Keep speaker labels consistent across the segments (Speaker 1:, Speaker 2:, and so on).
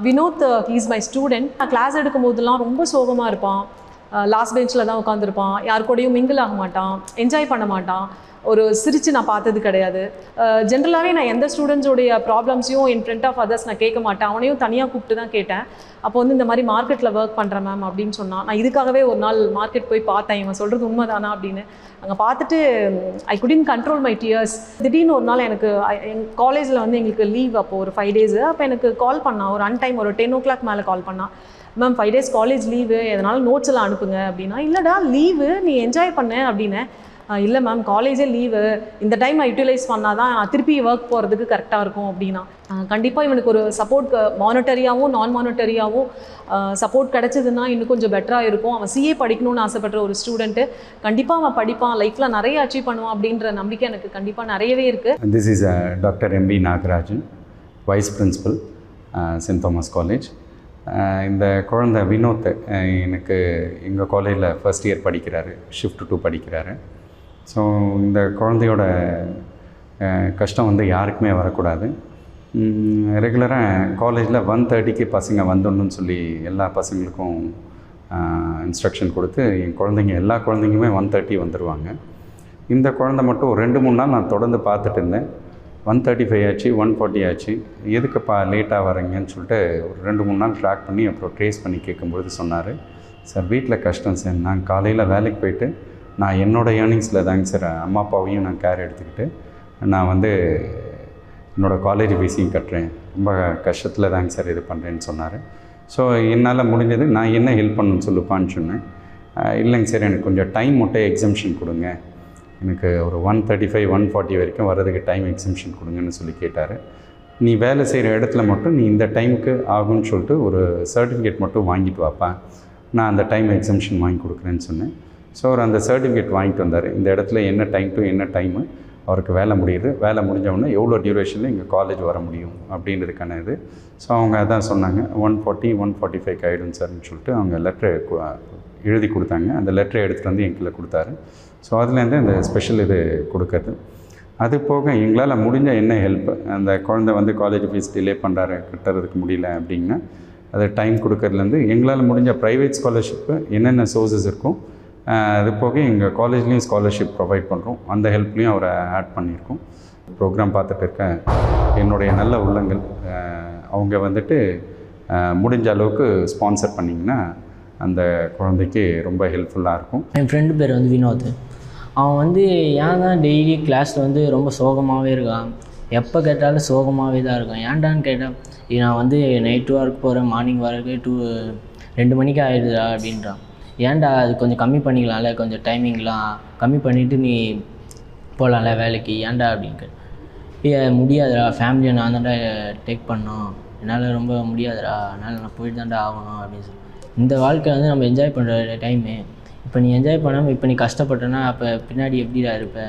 Speaker 1: Vinod he's my student. நான் class எடுக்கும் போதெல்லாம் ரொம்ப சோகமாக இருப்பான். லாஸ்ட் பெஞ்சில் தான் உட்காந்துருப்பான். யார் கூடயும் மிங்கிள் ஆக மாட்டான், என்ஜாய் பண்ண மாட்டான். ஒரு சிரித்து நான் பார்த்தது கிடையாது. ஜென்ரலாகவே நான் எந்த ஸ்டூடெண்ட்ஸோடைய ப்ராப்ளம்ஸையும் இன் ஃப்ரண்ட் ஆஃப் அதர்ஸ் நான் கேட்க மாட்டேன். அவனையும் தனியாக கூப்பிட்டு தான் கேட்டேன். அப்போ வந்து இந்த மாதிரி மார்க்கெட்டில் ஒர்க் பண்ணுறேன் மேம் அப்படின்னு சொன்னான். நான் இதுக்காகவே ஒரு நாள் மார்க்கெட் போய் பார்த்தேன், இவன் சொல்கிறது உண்மைதானா அப்படின்னு. அங்கே பார்த்துட்டு ஐ குடின் கண்ட்ரோல் மை டியர்ஸ். திடீர்னு ஒரு நாள் எனக்கு எங்கள் காலேஜில் வந்து எங்களுக்கு லீவ் அப்போது ஒரு 5 days. அப்போ எனக்கு கால் பண்ணான் ஒரு அன்டைம், ஒரு 10 o'clock மேலே கால் பண்ணான். மேம் 5 days காலேஜ் லீவு, எதனால் நோட்ஸ் எல்லாம் அனுப்புங்க அப்படின்னா. இல்லைடா லீவு, நீ என்ஜாய் பண்ண அப்படின்னு. இல்லை மேம் காலேஜே லீவு, இந்த டைம் நான் யூட்டிலைஸ் பண்ணால் தான் திருப்பி ஒர்க் போகிறதுக்கு கரெக்டாக இருக்கும் அப்படின்னா. கண்டிப்பாக இவனுக்கு ஒரு சப்போர்ட் மானிட்டரியாகவும் நான் மானிட்டரியாகவும் சப்போர்ட் கிடச்சிதுன்னா இன்னும் கொஞ்சம் பெட்டராக இருக்கும். அவன் சிஏ படிக்கணும்னு ஆசைப்படுற ஒரு ஸ்டூடெண்ட்டு. கண்டிப்பாக அவன் படிப்பான், லைஃப்பில் நிறைய அச்சீவ் பண்ணுவான் அப்படின்ற நம்பிக்கை எனக்கு கண்டிப்பாக நிறையவே இருக்குது.
Speaker 2: This is doctor M P Nagarajan, vice principal Saint Thomas College. இந்த குழந்தை வினோத் எனக்கு எங்கள் காலேஜில் ஃபர்ஸ்ட் இயர் படிக்கிறாரு, ஷிஃப்ட் 2 படிக்கிறாரு. ஸோ இந்த குழந்தையோட கஷ்டம் வந்து யாருக்குமே வரக்கூடாது. ரெகுலராக காலேஜில் 1:30க்கு பசங்க வந்துடணும்னு சொல்லி எல்லா பசங்களுக்கும் இன்ஸ்ட்ரக்ஷன் கொடுத்து என் குழந்தைங்க எல்லா குழந்தைங்களுமே 1:30 வந்துடுவாங்க. இந்த குழந்தை மட்டும் ஒரு 2-3 நாள் நான் தொடர்ந்து பார்த்துட்டு இருந்தேன். 1:35 ஆச்சு, 1:40 ஆச்சு, எதுக்குப்பா லேட்டாக வரீங்கன்னு சொல்லிட்டு ஒரு 2-3 நாள் ட்ராக் பண்ணி அப்புறம் ட்ரேஸ் பண்ணி கேட்கும்பொழுது சொன்னார், சார் வீட்டில் கஷ்டம் சார், நான் காலையில் வேலைக்கு போயிட்டு நான் என்னோடய ஏர்னிங்ஸில் தாங்க சார் அம்மா அப்பாவையும் நான் கேர் எடுத்துக்கிட்டு நான் வந்து என்னோடய காலேஜ் ஃபீஸையும் கட்டுறேன், ரொம்ப கஷ்டத்தில் தாங்க சார் இது பண்ணுறேன்னு சொன்னார். ஸோ என்னால் முடிஞ்சது நான் என்ன ஹெல்ப் பண்ணணும்னு சொல்லுப்பான்னு சொன்னேன். இல்லைங்க சார் எனக்கு கொஞ்சம் டைம் மட்டும் எக்ஸம்ஷன் கொடுங்க, எனக்கு ஒரு 1:35 1:40 வரைக்கும் வர்றதுக்கு டைம் எக்ஸம்ஷன் கொடுங்கன்னு சொல்லி கேட்டார். நீ வேலை செய்கிற இடத்துல மட்டும் நீ இந்த டைமுக்கு ஆகும்னு சொல்லிட்டு ஒரு சர்டிஃபிகேட் மட்டும் வாங்கிட்டு வாப்பா, நான் அந்த டைம் எக்ஸம்ஷன் வாங்கி கொடுக்குறேன்னு சொன்னேன். ஸோ அவர் அந்த சர்டிஃபிகேட் வாங்கிட்டு வந்தார். இந்த இடத்துல என்ன டைம் டு என்ன டைமு அவருக்கு வேலை முடியுது, வேலை முடிஞ்சவொடனே எவ்வளோ டியூரேஷனில் இங்கே காலேஜ் வர முடியும் அப்படின்றதுக்கான இது. ஸோ அவங்க அதான் சொன்னாங்க, 1:40 1:45 ஆகிடும் சார்னு சொல்லிட்டு அவங்க லெட்ரு எழுதி கொடுத்தாங்க. அந்த லெட்டரை எடுத்துகிட்டு வந்து எங்களை கொடுத்தாரு. ஸோ அதுலேருந்து அந்த ஸ்பெஷல் இது கொடுக்கறது. அது போக எங்களால் முடிஞ்ச என்ன ஹெல்ப், அந்த குழந்தை வந்து காலேஜ் ஃபீஸ் டிலே பண்ணுறாரு, கட்டுறதுக்கு முடியல அப்படின்னா அது டைம் கொடுக்கறதுலேருந்து எங்களால் முடிஞ்ச ப்ரைவேட் ஸ்காலர்ஷிப்பு என்னென்ன சோர்ஸஸ் இருக்கும், அது போக எங்கள் காலேஜ்லேயும் ஸ்காலர்ஷிப் ப்ரொவைட் பண்ணுறோம், அந்த ஹெல்ப்லேயும் அவரை ஆட் பண்ணியிருக்கோம். ப்ரோக்ராம் பார்த்துட்டு இருக்க என்னுடைய நல்ல உள்ளங்கள் அவங்க வந்துட்டு முடிஞ்ச அளவுக்கு ஸ்பான்சர் பண்ணிங்கன்னா அந்த குழந்தைக்கு ரொம்ப ஹெல்ப்ஃபுல்லாக இருக்கும்.
Speaker 3: என் ஃப்ரெண்டு பேர் வந்து வினோத். அவன் வந்து ஏன் தான் டெய்லி கிளாஸில் வந்து ரொம்ப சோகமாகவே இருக்கான், எப்போ கேட்டாலும் சோகமாகவே தான் இருக்கான். ஏன்டான்னு கேட்டால் நான் வந்து நைட்டு ஒர்க் போகிறேன், மார்னிங் வரக்கு 2 மணிக்கு ஆகிடுதா அப்படின்றான். ஏன்டா அது கொஞ்சம் கம்மி பண்ணிக்கலாம்ல, கொஞ்சம் டைமிங்லாம் கம்மி பண்ணிவிட்டு நீ போகலாம்ல வேலைக்கு, ஏன்டா அப்படின்னு முடியாதுடா, ஃபேமிலியை நான் தான்டா டேக் பண்ணோம், என்னால் ரொம்ப முடியாதுடா, அதனால் நான் போயிட்டு தான்டா ஆகணும் அப்படின்னு சொல்லி. இந்த வாழ்க்கை வந்து நம்ம என்ஜாய் பண்ணுற டைமு. இப்போ நீ என்ஜாய் பண்ணாமல் இப்போ நீ கஷ்டப்பட்டனா அப்போ பின்னாடி எப்படிடா இருப்ப,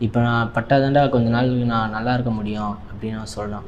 Speaker 3: இப்போ நான் பட்டாதான்டா கொஞ்ச நாள் நான் நல்லா இருக்க முடியும் அப்படின்னு நான் சொல்கிறான்.